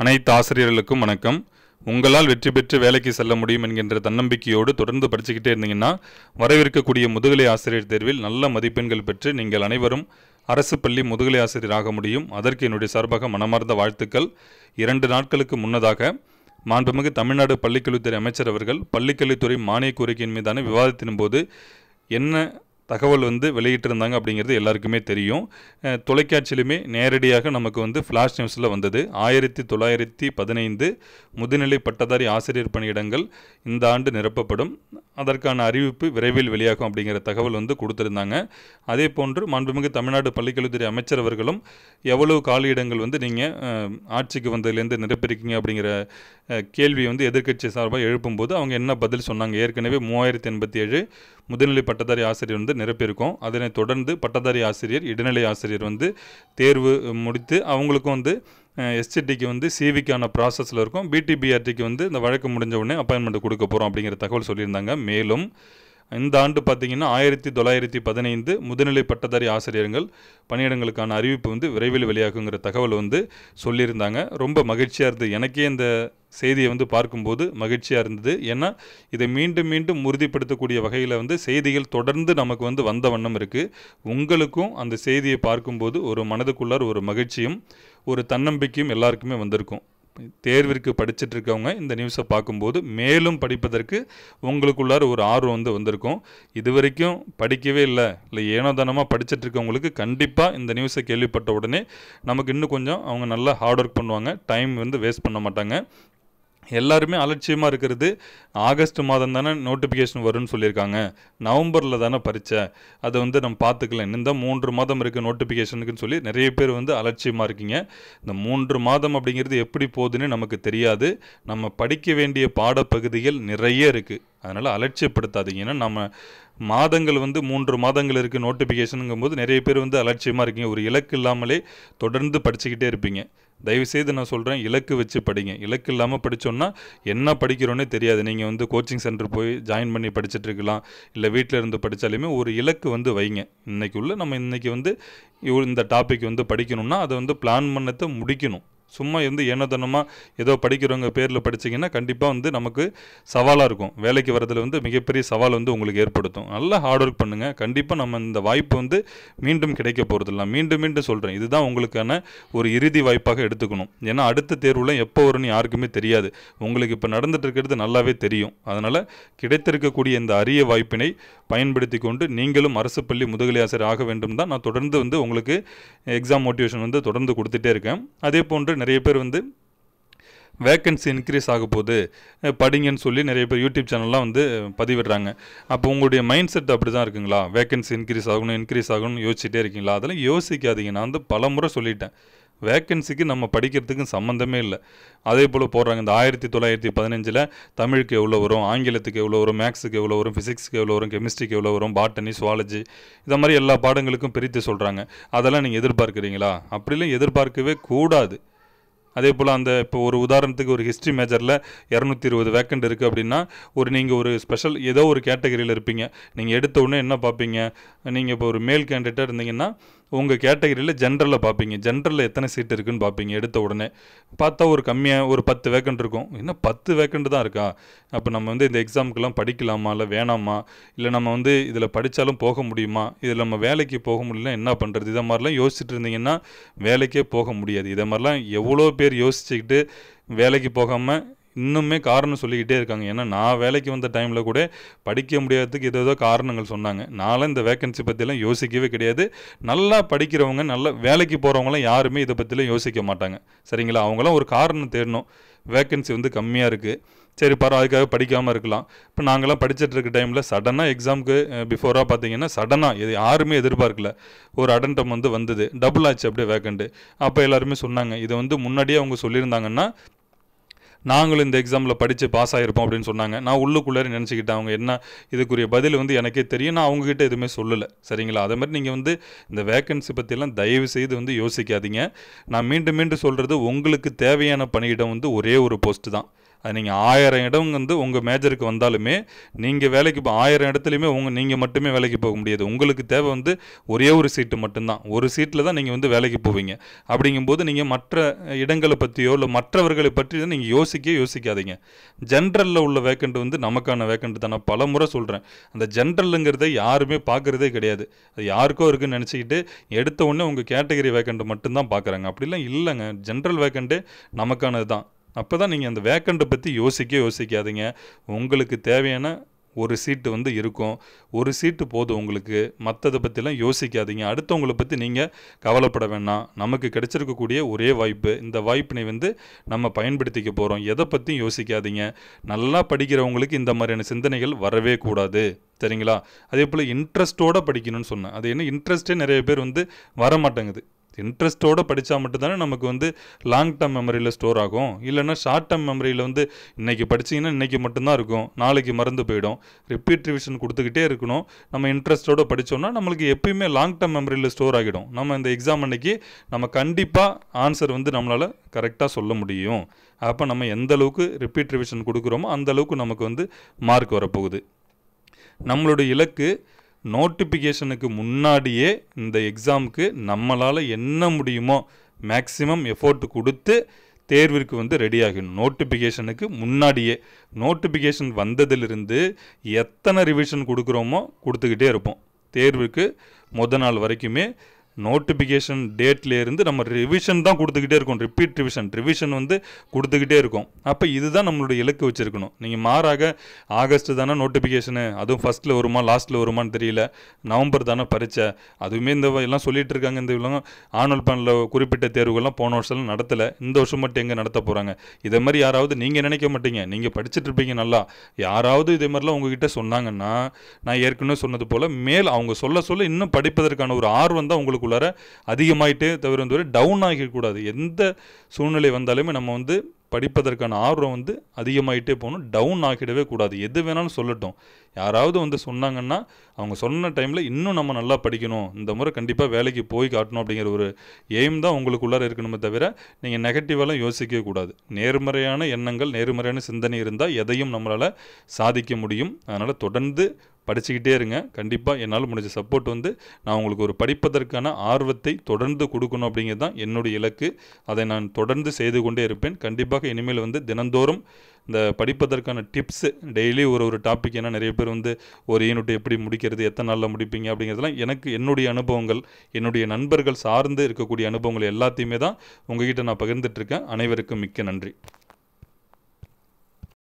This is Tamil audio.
அனைத்து ஆசிரியர்களுக்கும் வணக்கம். உங்களால் வெற்றி பெற்று வேலைக்கு செல்ல முடியும் என்கின்ற தன்னம்பிக்கையோடு தொடர்ந்து படிச்சுக்கிட்டே இருந்தீங்கன்னா வரவிருக்கக்கூடிய முதுகலை ஆசிரியர் தேர்வில் நல்ல மதிப்பெண்கள் பெற்று நீங்கள் அனைவரும் அரசு பள்ளி முதுகலை ஆசிரியராக முடியும். அதற்கு என்னுடைய சார்பாக மனமார்ந்த வாழ்த்துக்கள். 2 நாட்களுக்கு முன்னதாக மாண்புமிகு தமிழ்நாடு பள்ளிக்கல்வித்துறை அமைச்சர் அவர்கள் பள்ளிக்கல்வித்துறை மானிய கோரிக்கையின் மீதான விவாதத்தின் போது என்ன தகவல் வெளியிட்டிருந்தாங்க அப்படிங்கிறது எல்லாருக்குமே தெரியும். தொலைக்காட்சியிலுமே நேரடியாக நமக்கு ஃப்ளாஷ் நியூஸில் வந்தது. 1915 முதுநிலை பட்டதாரி ஆசிரியர் பணியிடங்கள் இந்த ஆண்டு நிரப்பப்படும், அதற்கான அறிவிப்பு விரைவில் வெளியாகும் அப்படிங்கிற தகவல் கொடுத்துருந்தாங்க. அதே போன்று மாண்புமிகு தமிழ்நாடு பள்ளிக்கல்வித்துறை அமைச்சர் அவர்களும் எவ்வளவு காலியிடங்கள் நீங்கள் ஆட்சிக்கு வந்ததுலேருந்து நிரப்பியிருக்கீங்க அப்படிங்கிற கேள்வியை எதிர்க்கட்சி சார்பாக எழுப்பும்போது அவங்க என்ன பதில் சொன்னாங்க. ஏற்கனவே 3087 முதுநிலை பட்டதாரி ஆசிரியர் நிரப்பியிருக்கோம். அதனை தொடர்ந்து பட்டதாரி ஆசிரியர், இடைநிலை ஆசிரியர் தேர்வு முடித்து அவங்களுக்கும் எஸ்சிடிக்கு சிவிக்கான ப்ராசஸில் இருக்கும். பிடிபிஆர்டிக்கு இந்த வழக்கு முடிஞ்ச உடனே அப்பாயின்மெண்ட் கொடுக்க போகிறோம் அப்படிங்கிற தகவல் சொல்லியிருந்தாங்க. மேலும் இந்த ஆண்டு பார்த்திங்கன்னா 1915 முதுநிலை பட்டதாரி ஆசிரியர்கள் பணியிடங்களுக்கான அறிவிப்பு விரைவில் வெளியாகுங்கிற தகவல் சொல்லியிருந்தாங்க. ரொம்ப மகிழ்ச்சியாக இருந்தது. எனக்கே இந்த செய்தியை பார்க்கும்போது மகிழ்ச்சியாக இருந்தது. ஏன்னா இதை மீண்டும் மீண்டும் உறுதிப்படுத்தக்கூடிய வகையில் செய்திகள் தொடர்ந்து நமக்கு வந்த வண்ணம் இருக்குது. உங்களுக்கும் அந்த செய்தியை பார்க்கும்போது ஒரு மனதுக்குள்ளார் ஒரு மகிழ்ச்சியும் ஒரு தன்னம்பிக்கையும் எல்லாருக்குமே வந்திருக்கும். தேர்விற்கு படிச்சுட்டு இருக்கவங்க இந்த நியூஸை பார்க்கும்போது மேலும் படிப்பதற்கு உங்களுக்குள்ளார ஒரு ஆர்வம் வந்திருக்கும். இது வரைக்கும் படிக்கவே இல்லை ஏனோ தானமாக படிச்சுட்டு இருக்கவங்களுக்கு கண்டிப்பாக இந்த நியூஸை கேள்விப்பட்ட உடனே நமக்கு இன்னும் கொஞ்சம் அவங்க நல்லா ஹார்ட் ஒர்க் பண்ணுவாங்க, டைம் வேஸ்ட் பண்ண மாட்டாங்க. எல்லாருமே அலட்சியமாக இருக்கிறது. ஆகஸ்ட் மாதம் தானே நோட்டிஃபிகேஷன் வரும்னு சொல்லியிருக்காங்க, நவம்பரில் தானே பரீட்சை, அதை நம்ம பார்த்துக்கலாம், இந்த 3 மாதம் இருக்குது நோட்டிஃபிகேஷனுக்குன்னு சொல்லி நிறைய பேர் அலட்சியமாக இருக்கீங்க. இந்த 3 மாதம் அப்படிங்கிறது எப்படி போகுதுன்னு நமக்கு தெரியாது. நம்ம படிக்க வேண்டிய பாடப்பகுதிகள் நிறைய இருக்குது, அதனால் அலட்சியப்படுத்தாதீங்க. ஏன்னா நம்ம மாதங்கள் 3 மாதங்கள் இருக்குது நோட்டிஃபிகேஷனுங்கும் போது நிறைய பேர் அலட்சியமாக இருக்கீங்க. ஒரு இலக்கு இல்லாமலே தொடர்ந்து படிச்சுக்கிட்டே இருப்பீங்க. தயவுசெய்து நான் சொல்கிறேன், இலக்கு வச்சு படிங்க. இலக்கு இல்லாமல் படித்தோன்னா என்ன படிக்கிறோன்னே தெரியாது. நீங்கள் கோச்சிங் சென்டர் போய் ஜாயின் பண்ணி படிச்சுட்டு இருக்கலாம், இல்லை வீட்டில் இருந்து படித்தாலுமே ஒரு இலக்கு வைங்க. நம்ம இன்றைக்கி இந்த டாபிக் படிக்கணும்னா அதை பிளான் பண்ணத்தை முடிக்கணும். சும்மா ஏனோதனமாக ஏதோ படிக்கிறவங்க பேரில் படிச்சிங்கன்னா கண்டிப்பாக நமக்கு சவாலாக இருக்கும். வேலைக்கு வரதில் மிகப்பெரிய சவால் உங்களுக்கு ஏற்படுத்தும். நல்லா ஹார்ட் ஒர்க் பண்ணுங்கள். கண்டிப்பாக நம்ம இந்த வாய்ப்பு மீண்டும் கிடைக்க போகிறதில்ல. மீண்டும் மீண்டும் சொல்கிறேன், இதுதான் உங்களுக்கான ஒரு இறுதி வாய்ப்பாக எடுத்துக்கணும். ஏன்னா அடுத்த தேர்வில் எப்போ வரும்னு யாருக்குமே தெரியாது. உங்களுக்கு இப்போ நடந்துட்டு இருக்கிறது நல்லாவே தெரியும். அதனால் கிடைத்திருக்கக்கூடிய இந்த அரிய வாய்ப்பினை பயன்படுத்தி கொண்டு நீங்களும் அரசு பள்ளி முதுகலை ஆசிரியர் ஆக வேண்டும் தான் நான் தொடர்ந்து உங்களுக்கு எக்ஸாம் மோட்டிவேஷன் தொடர்ந்து கொடுத்துட்டே இருக்கேன். அதே போன்று நிறைய பேர் வேக்கன்சி இன்க்ரீஸ் ஆக போகுது படிங்கன்னு சொல்லி நிறைய பேர் யூடியூப் சேனல்லாம் பதிவிடுறாங்க. அப்போ உங்களுடைய மைண்ட் செட் அப்படி தான் இருக்குங்களா? வேக்கன்சி இன்க்ரீஸ் ஆகணும்னு யோசிச்சுட்டே இருக்கீங்களா? அதெல்லாம் யோசிக்காதீங்க. நான் பல முறை சொல்லிட்டேன், வேக்கன்சிக்கு நம்ம படிக்கிறதுக்கு சம்மந்தமே இல்லை. அதே போல் போடுறாங்க, இந்த 1915 தமிழுக்கு எவ்வளோ வரும், ஆங்கிலத்துக்கு எவ்வளோ வரும், மேக்ஸுக்கு எவ்வளோ வரும், ஃபிசிக்ஸுக்கு எவ்வளோ வரும், கெமிஸ்ட்ரிக்கு எவ்வளோ வரும், பாட்டனி, சுவாலஜி, இந்த மாதிரி எல்லா பாடங்களுக்கும் பிரித்து சொல்கிறாங்க. அதெல்லாம் நீங்கள் எதிர்பார்க்குறீங்களா? அப்படிலாம் எதிர்பார்க்கவே கூடாது. அதே போல் இப்போ ஒரு உதாரணத்துக்கு ஒரு ஹிஸ்ட்ரி மேஜரில் 220 வேக்கண்ட் இருக்குது அப்படின்னா நீங்கள் ஒரு ஸ்பெஷல் ஏதோ ஒரு கேட்டகரியில் இருப்பீங்க. நீங்கள் எடுத்த உடனே என்ன பார்ப்பீங்க? நீங்கள் இப்போ ஒரு மேல் கேண்டிடேட்டாக இருந்தீங்கன்னா உங்கள் கேட்டகரியில் ஜென்ரலில் பார்ப்பீங்க. ஜென்ரலில் எத்தனை சீட் இருக்குதுன்னு பார்ப்பீங்க. எடுத்த உடனே பார்த்தா ஒரு கம்மியாக ஒரு 10 வேக்கண்ட் இருக்கும். இன்னும் 10 வேக்கண்ட் தான் இருக்கா? அப்போ நம்ம இந்த எக்ஸாமுக்கெல்லாம் படிக்கலாமா இல்லை வேணாமா, இல்லை நம்ம இதில் படித்தாலும் போக முடியுமா, இதில் நம்ம வேலைக்கு போக முடியலன்னா என்ன பண்ணுறது? இதை மாதிரிலாம் யோசிச்சுட்டு இருந்தீங்கன்னா வேலைக்கே போக முடியாது. இதை மாதிரிலாம் எவ்வளோ பேர் யோசிச்சுக்கிட்டு வேலைக்கு போகாமல் இன்னுமே காரணம் சொல்லிக்கிட்டே இருக்காங்க. ஏன்னா நான் வேலைக்கு வந்த டைமில் கூட படிக்க முடியாததுக்கு ஏதோ காரணங்கள் சொன்னாங்க. நான்லாம் இந்த வேக்கன்சி பற்றிலாம் யோசிக்கவே கிடையாது. நல்லா படிக்கிறவங்க, நல்லா வேலைக்கு போகிறவங்களாம் யாருமே இதை பற்றிலாம் யோசிக்க மாட்டாங்க. சரிங்களா? அவங்களாம் ஒரு காரணம் தேடணும். வேக்கன்சி கம்மியாக இருக்குது, சரி அதுக்காக படிக்காமல் இருக்கலாம். இப்போ நாங்களாம் படிச்சுட்டு இருக்க டைமில் சடனாக எக்ஸாமுக்கு பிஃபோராக பார்த்தீங்கன்னா சடனாக யாருமே எதிர்பார்க்கல ஒரு அடென்டம் வந்தது, டபுள் ஆச்சு அப்படியே வேக்கண்ட்டு. அப்போ எல்லாருமே சொன்னாங்க, இதை முன்னாடியே அவங்க சொல்லியிருந்தாங்கன்னா நாங்களும் இந்த எக்ஸாமில் படித்து பாஸ் ஆகிருப்போம் அப்படின்னு சொன்னாங்க. நான் உள்ளுக்குள்ளே நினச்சிக்கிட்டேன் அவங்க என்ன இதுக்குரிய பதில் எனக்கே தெரியும், நான் அவங்ககிட்ட எதுவுமே சொல்லலை. சரிங்களா? அதே மாதிரி நீங்கள் இந்த வேக்கன்சி பற்றியெல்லாம் தயவு செய்து யோசிக்காதீங்க. நான் மீண்டும் மீண்டும் சொல்கிறது, உங்களுக்கு தேவையான பணியிடம் ஒரே ஒரு போஸ்ட்டு தான். அது நீங்கள் 1000 இடம் வந்து உங்கள் மேஜருக்கு வந்தாலுமே நீங்கள் வேலைக்கு 1000 இடத்துலையுமே நீங்கள் மட்டுமே வேலைக்கு போக முடியாது. உங்களுக்கு தேவை வந்து ஒரே ஒரு சீட்டு மட்டும்தான். ஒரு சீட்டில் தான் நீங்கள் வந்து வேலைக்கு போவீங்க. அப்படிங்கும்போது நீங்கள் மற்ற இடங்களை பற்றியோ இல்லை மற்றவர்களை பற்றி நீங்கள் யோசிக்காதீங்க. ஜென்ரலில் உள்ள வேக்கண்ட் வந்து நமக்கான வேக்கண்ட் தான். நான் பல முறை சொல்கிறேன், அந்த ஜென்ரலுங்கிறத யாருமே பார்க்குறதே கிடையாது. அது யாருக்கோ இருக்குன்னு நினச்சிக்கிட்டு எடுத்த உடனே உங்கள் கேட்டகரி வேக்கண்ட் மட்டும்தான் பார்க்குறாங்க. அப்படிலாம் இல்லைங்க. ஜென்ரல் வேக்கண்ட்டு நமக்கானது தான். அப்போ தான் நீங்கள் அந்த வேக்கண்ட்டை பற்றி யோசிக்காதீங்க. உங்களுக்கு தேவையான ஒரு சீட்டு வந்து இருக்கும். ஒரு சீட்டு போதும் உங்களுக்கு. மற்றதை பற்றிலாம் யோசிக்காதீங்க. அடுத்தவங்களை பற்றி நீங்கள் கவலைப்பட வேண்டாம். நமக்கு கிடைச்சிருக்கக்கூடிய ஒரே வாய்ப்பு. இந்த வாய்ப்பினை வந்து நம்ம பயன்படுத்திக்க போகிறோம். எதை பற்றியும் யோசிக்காதீங்க. நல்லா படிக்கிறவங்களுக்கு இந்த மாதிரியான சிந்தனைகள் வரவே கூடாது. சரிங்களா? அதே போல் இன்ட்ரெஸ்ட்டோடு படிக்கணும்னு சொன்னேன். அது என்ன இன்ட்ரெஸ்ட்டே நிறைய பேர் வந்து வரமாட்டேங்குது. இன்ட்ரெஸ்ட்டோடு படித்தா மட்டும்தானே நமக்கு வந்து லாங் டேர்ம் மெமரியில் ஸ்டோர் ஆகும். இல்லைன்னா ஷார்ட் டேர்ம் மெமரியில் வந்து இன்றைக்கி படிச்சிங்கன்னா இன்றைக்கி மட்டும்தான் இருக்கும், நாளைக்கு மறந்து போயிடும். ரிப்பீட் ரிவிஷன் கொடுத்துக்கிட்டே இருக்கணும். நம்ம இன்ட்ரெஸ்ட்டோடு படித்தோம்னா நம்மளுக்கு எப்பயுமே லாங் டேர்ம் மெமரியில் ஸ்டோர் ஆகிடும். நம்ம இந்த எக்ஸாம் அன்றைக்கி நம்ம கண்டிப்பாக ஆன்சர் வந்து நம்மளால் கரெக்டாக சொல்ல முடியும். அப்போ நம்ம எந்த அளவுக்கு ரிப்பீட் ரிவிஷன் கொடுக்குறோமோ அந்த அளவுக்கு நமக்கு வந்து மார்க் வரப்போகுது. நம்மளுடைய இலக்கு நோட்டிஃபிகேஷனுக்கு முன்னாடியே இந்த எக்ஸாமுக்கு நம்மளால் என்ன முடியுமோ மேக்ஸிமம் எஃபோர்ட் கொடுத்து தேர்விற்கு வந்து ரெடி ஆகணும். நோட்டிஃபிகேஷனுக்கு முன்னாடியே. நோட்டிஃபிகேஷன் வந்ததிலிருந்து எத்தனை ரிவிஷன் கொடுக்குறோமோ கொடுத்துக்கிட்டே இருப்போம். தேர்வுக்கு நாள் வரைக்குமே நோட்டிஃபிகேஷன் டேட்லேருந்து நம்ம ரிவிஷன் தான் கொடுத்துக்கிட்டே இருக்கோம். ரிப்பீட் ரிவிஷன் வந்து கொடுத்துக்கிட்டே இருக்கோம். அப்போ இதுதான் நம்மளுடைய இலக்கு வச்சுருக்கணும். நீங்கள் மாறாக ஆகஸ்ட் தானே நோட்டிஃபிகேஷனு, அதுவும் ஃபஸ்ட்டில் வருமா லாஸ்ட்டில் வருமானு தெரியல, நவம்பர் தானே பரீட்சை, அதுவுமே இந்த எல்லாம் சொல்லிகிட்டு இருக்காங்க. இந்த இவ்வளோ ஆனுவல் பிளானில் குறிப்பிட்ட தேர்வுகள்லாம் போன வருஷம் நடத்தலை, இந்த வருஷம் மட்டும் எங்கே நடத்த போகிறாங்க? இதை மாதிரி யாராவது நீங்கள் நினைக்க மாட்டீங்க. நீங்கள் படிச்சுட்டு இருப்பீங்க நல்லா. யாராவது இதே மாதிரிலாம் உங்ககிட்ட சொன்னாங்கன்னா, நான் ஏற்கனவே சொன்னது போல் அவங்க சொல்ல இன்னும் படிப்பதற்கான ஒரு ஆர்வம் தான் உங்களுக்கு அதிகமாயிட்டே தவிர வந்து டவுன் ஆகிடக்கூடாது. எந்த சூழ்நிலை வந்தாலுமே நம்ம வந்து படிப்பதற்கான ஆர்வம் வந்து அதிகமாயிட்டே போகணும். டவுன் ஆகிடவே கூடாது. எது வேணாலும் சொல்லட்டும். யாராவது வந்து சொன்னாங்கன்னா அவங்க சொன்ன டைமில் இன்னும் நம்ம நல்லா படிக்கணும், இந்த முறை கண்டிப்பாக வேலைக்கு போய் காட்டணும் அப்படிங்கிற ஒரு எய்ம் தான் உங்களுக்குள்ளார இருக்கணுமே தவிர நீங்கள் நெகட்டிவாலாம் யோசிக்கவே கூடாது. நேர்மறையான எண்ணங்கள், நேர்மறையான சிந்தனை இருந்தால் எதையும் நம்மளால் சாதிக்க முடியும். அதனால் தொடர்ந்து படிச்சுக்கிட்டே இருங்க. கண்டிப்பாக என்னால் முடிஞ்ச சப்போர்ட் வந்து நான் உங்களுக்கு ஒரு படிப்பதற்கான ஆர்வத்தை தொடர்ந்து கொடுக்கணும் அப்படிங்கிறது தான் என்னுடைய இலக்கு. அதை நான் தொடர்ந்து செய்து கொண்டே இருப்பேன். கண்டிப்பாக இனிமேல் வந்து தினந்தோறும் இந்த படிப்பதற்கான டிப்ஸு டெய்லி ஒரு டாபிக், ஏன்னா நிறைய பேர் வந்து ஒரு யூனிட் எப்படி முடிக்கிறது, எத்தனை நாளில் முடிப்பீங்க அப்படிங்கிறதுலாம் என்னுடைய அனுபவங்கள், என்னுடைய நண்பர்கள் சார்ந்து இருக்கக்கூடிய அனுபவங்கள் எல்லாத்தையுமே தான் உங்ககிட்ட நான் பகிர்ந்துட்டுருக்கேன். அனைவருக்கும் மிக்க நன்றி.